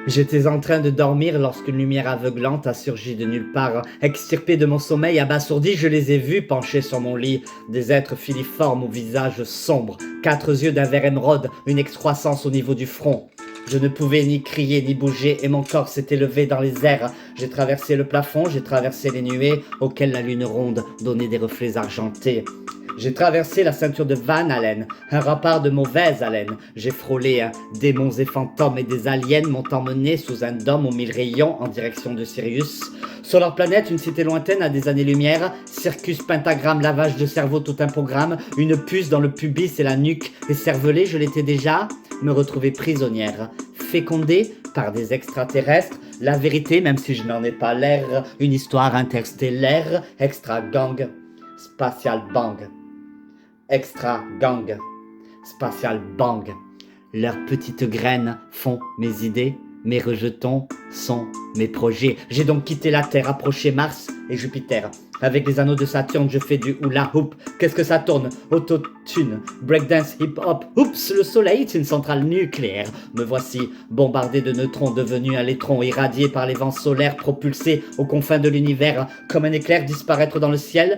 J'étais en train de dormir lorsqu'une lumière aveuglante a surgi de nulle part. Extirpé de mon sommeil, abasourdi, je les ai vus penchés sur mon lit. Des êtres filiformes au visage sombre, 4 yeux d'un vert émeraude, une excroissance au niveau du front. Je ne pouvais ni crier ni bouger et mon corps s'est élevé dans les airs. J'ai traversé le plafond, j'ai traversé les nuées auxquelles la lune ronde donnait des reflets argentés. J'ai traversé la ceinture de Van Allen, un rempart de mauvaise haleine. J'ai frôlé démons et fantômes et des aliens m'ont emmené sous un dôme aux 1000 rayons en direction de Sirius. Sur leur planète, une cité lointaine à des années-lumière, circus, pentagramme, lavage de cerveau, tout un programme, une puce dans le pubis et la nuque, et cervelée, je l'étais déjà, me retrouver prisonnière, fécondée par des extraterrestres, la vérité, même si je n'en ai pas l'air, une histoire interstellaire, extra gang, spatial bang. Extra gang, spatial bang. Leurs petites graines font mes idées, mes rejetons sont mes projets. J'ai donc quitté la Terre, approché Mars et Jupiter. Avec les anneaux de Saturne, je fais du hula hoop. Qu'est-ce que ça tourne? Autotune, breakdance, hip-hop. Oups, le soleil est une centrale nucléaire. Me voici bombardé de neutrons, devenu un électron, irradié par les vents solaires, propulsé aux confins de l'univers, comme un éclair disparaître dans le ciel.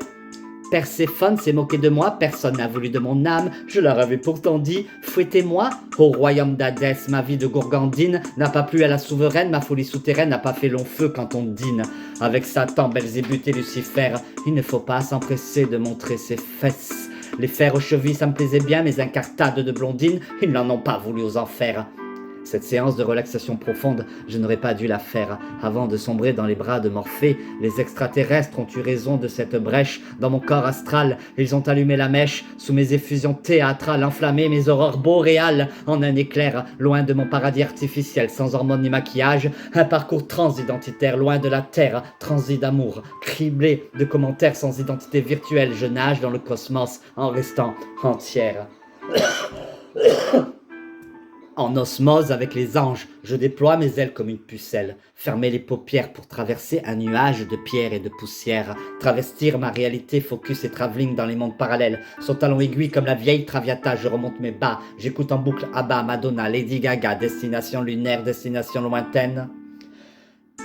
Perséphone s'est moqué de moi, personne n'a voulu de mon âme, je leur avais pourtant dit, fouettez-moi. Au royaume d'Hadès, ma vie de gourgandine n'a pas plu à la souveraine, ma folie souterraine n'a pas fait long feu quand on dîne. Avec Satan, Belzébuth et Lucifer, il ne faut pas s'empresser de montrer ses fesses. Les fers aux chevilles, ça me plaisait bien, mais un cartade de blondines, ils n'en ont pas voulu aux enfers. Cette séance de relaxation profonde, je n'aurais pas dû la faire. Avant de sombrer dans les bras de Morphée, les extraterrestres ont eu raison de cette brèche dans mon corps astral. Ils ont allumé la mèche sous mes effusions théâtrales, enflammé mes aurores boréales en un éclair, loin de mon paradis artificiel, sans hormones ni maquillage. Un parcours transidentitaire, loin de la terre, transi d'amour, criblé de commentaires sans identité virtuelle. Je nage dans le cosmos en restant entière. En osmose avec les anges, je déploie mes ailes comme une pucelle, fermer les paupières pour traverser un nuage de pierre et de poussière, travestir ma réalité, focus et travelling dans les mondes parallèles. Son talon aiguille comme la vieille Traviata, je remonte mes bas, j'écoute en boucle Abba, Madonna, Lady Gaga, destination lunaire, destination lointaine.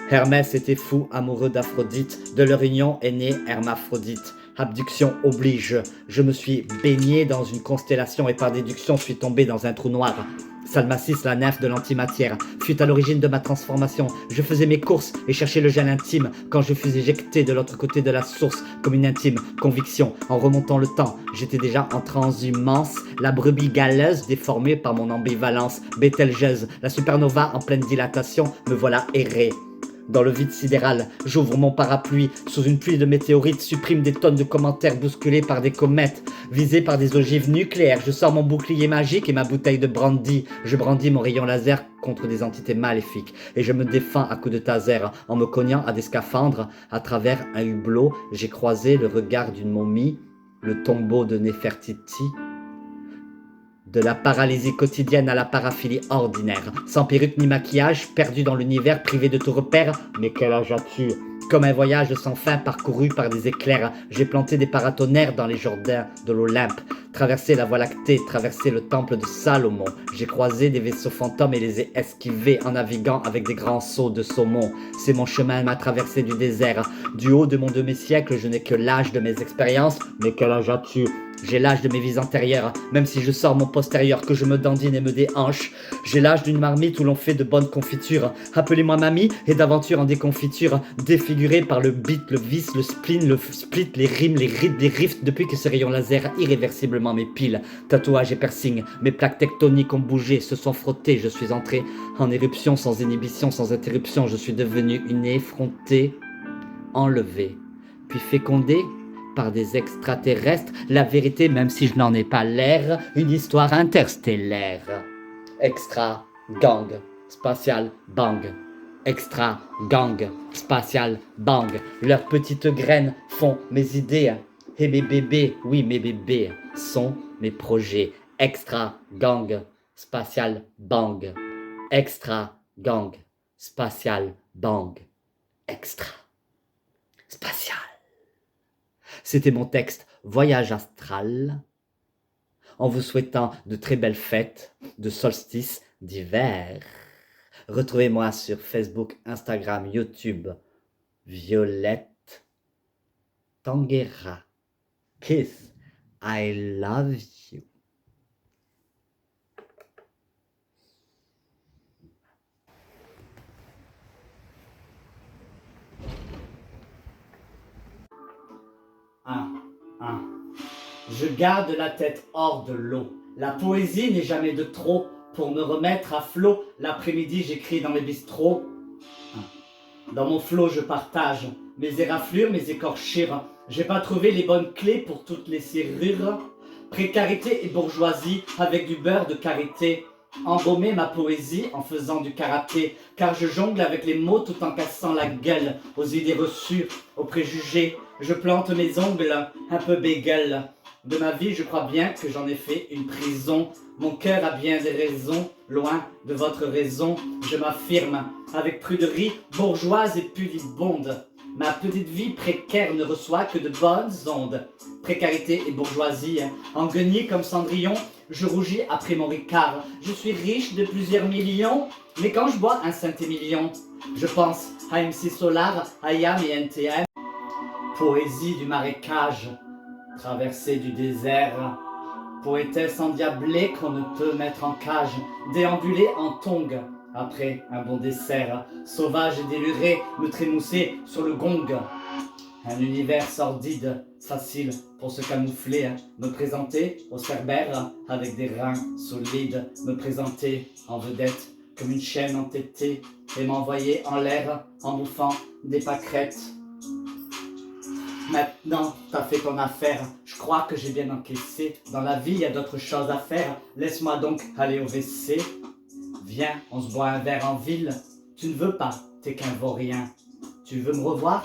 Hermès était fou, amoureux d'Aphrodite, de leur union est né Hermaphrodite. Abduction oblige, je me suis baigné dans une constellation et par déduction suis tombé dans un trou noir. Salmacis, la nymphe de l'antimatière, fut à l'origine de ma transformation. Je faisais mes courses et cherchais le gel intime quand je fus éjecté de l'autre côté de la source comme une intime conviction. En remontant le temps, j'étais déjà en transhumance, la brebis galeuse déformée par mon ambivalence, Bételgeuse, la supernova en pleine dilatation, me voilà erré. Dans le vide sidéral, j'ouvre mon parapluie, sous une pluie de météorites, supprime des tonnes de commentaires bousculés par des comètes, visés par des ogives nucléaires. Je sors mon bouclier magique et ma bouteille de brandy. Je brandis mon rayon laser contre des entités maléfiques et je me défends à coups de taser en me cognant à des scaphandres. À travers un hublot, j'ai croisé le regard d'une momie, le tombeau de Néfertiti. De la paralysie quotidienne à la paraphilie ordinaire, sans perruque ni maquillage, perdu dans l'univers, privé de tout repère, mais quel âge as-tu? Comme un voyage sans fin parcouru par des éclairs, j'ai planté des paratonnerres dans les jardins de l'Olympe, traversé la Voie lactée, traversé le temple de Salomon. J'ai croisé des vaisseaux fantômes et les ai esquivés en naviguant avec des grands seaux de saumon. C'est mon chemin, ma traversée du désert. Du haut de mon demi-siècle, je n'ai que l'âge de mes expériences, mais quel âge as-tu? J'ai l'âge de mes vies antérieures, même si je sors mon postérieur, que je me dandine et me déhanche. J'ai l'âge d'une marmite où l'on fait de bonnes confitures. Appelez-moi mamie et d'aventure en déconfiture, défigurée par le beat, le vice, le spleen, le split, les rimes, les rides, les rifts, depuis que ce rayon laser irréversiblement m'épile. Tatouages et piercings, mes plaques tectoniques ont bougé, se sont frottées, je suis entré en éruption, sans inhibition, sans interruption, je suis devenu une effrontée, enlevée, puis fécondée par des extraterrestres, la vérité, même si je n'en ai pas l'air, une histoire interstellaire. Extra gang, spatial bang. Extra gang, spatial bang. Leurs petites graines font mes idées. Et mes bébés, oui, mes bébés sont mes projets. Extra gang, spatial bang. Extra gang, spatial bang. Extra spatial. C'était mon texte Voyage astral, en vous souhaitant de très belles fêtes de solstice d'hiver. Retrouvez-moi sur Facebook, Instagram, YouTube, Violette Tanguera. Kiss, I love you. Je garde la tête hors de l'eau. La poésie n'est jamais de trop. Pour me remettre à flot, l'après-midi j'écris dans les bistrots. Dans mon flot je partage mes éraflures, mes écorchures. J'ai pas trouvé les bonnes clés pour toutes les serrures. Précarité et bourgeoisie avec du beurre de karité. Embaumer ma poésie en faisant du karaté. Car je jongle avec les mots tout en cassant la gueule aux idées reçues, aux préjugés. Je plante mes ongles un peu bégueule. De ma vie, je crois bien que j'en ai fait une prison. Mon cœur a bien des raisons, loin de votre raison. Je m'affirme avec pruderie bourgeoise et pudibonde. Ma petite vie précaire ne reçoit que de bonnes ondes. Précarité et bourgeoisie, en guenille comme Cendrillon, je rougis après mon Ricard. Je suis riche de plusieurs millions, mais quand je bois un Saint-Émilion, je pense à MC Solar, à Yam et NTM. Poésie du marécage, traversée du désert, poétesse endiablée qu'on ne peut mettre en cage, déambuler en tongue après un bon dessert, sauvage et déluré, me trémousser sur le gong. Un univers sordide, facile pour se camoufler, me présenter au cerbère avec des reins solides, me présenter en vedette comme une chaîne entêtée et m'envoyer en l'air en bouffant des pâquerettes. Maintenant, t'as fait ton affaire, je crois que j'ai bien encaissé. Dans la vie, il y a d'autres choses à faire, laisse-moi donc aller au WC. Viens, on se boit un verre en ville. Tu ne veux pas, t'es qu'un vaurien. Tu veux me revoir?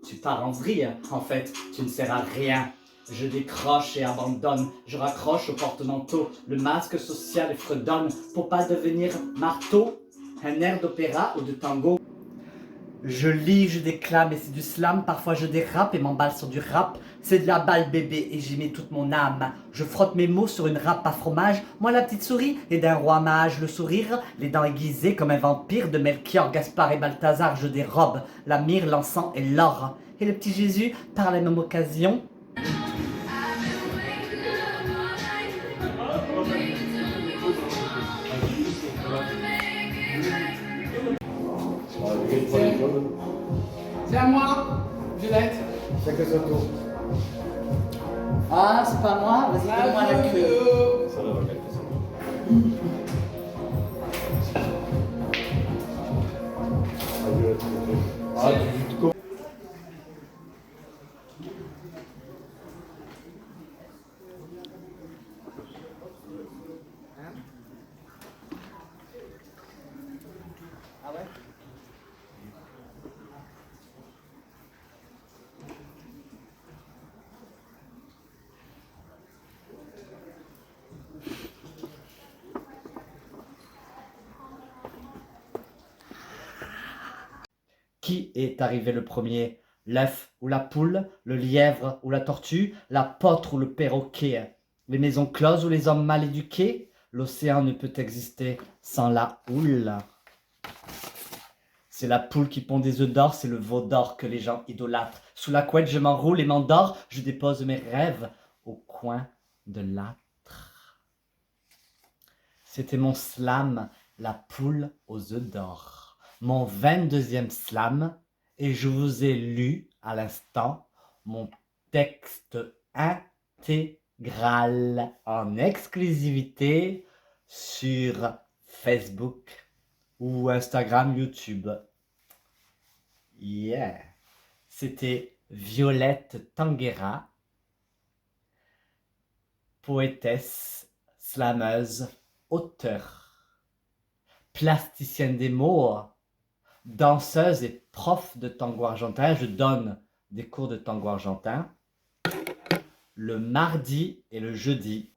Tu pars en vrille, en fait, tu ne sers à rien. Je décroche et abandonne, je raccroche au porte-manteau. Le masque social est fredonne pour pas devenir marteau. Un air d'opéra ou de tango. Je lis, je déclame et c'est du slam, parfois je dérape et m'emballe sur du rap. C'est de la balle bébé et j'y mets toute mon âme. Je frotte mes mots sur une râpe à fromage, moi la petite souris et d'un roi mage le sourire, les dents aiguisées comme un vampire de Melchior, Gaspard et Balthazar. Je dérobe la myrrhe, l'encens et l'or. Et le petit Jésus, par la même occasion, C'est à moi, Violette. Chacun son tour. ah c'est pas moi, vas-y donne-moi la queue. Ça va, quelques secondes. Ah, tu te Ah ouais? Qui est arrivé le premier? L'œuf ou la poule? Le lièvre ou la tortue? L'apôtre ou le perroquet? Les maisons closes ou les hommes mal éduqués? L'océan ne peut exister sans la houle. C'est la poule qui pond des œufs d'or, c'est le veau d'or que les gens idolâtrent. Sous la couette, je m'enroule et m'endors, je dépose mes rêves au coin de l'âtre. C'était mon slam, la poule aux œufs d'or. Mon 22e slam, et je vous ai lu à l'instant mon texte intégral en exclusivité sur Facebook ou Instagram, YouTube. Yeah! C'était Violette Tanguera, poétesse, slameuse, auteure, plasticienne des mots, danseuse et prof de tango argentin. Je donne des cours de tango argentin le mardi et le jeudi.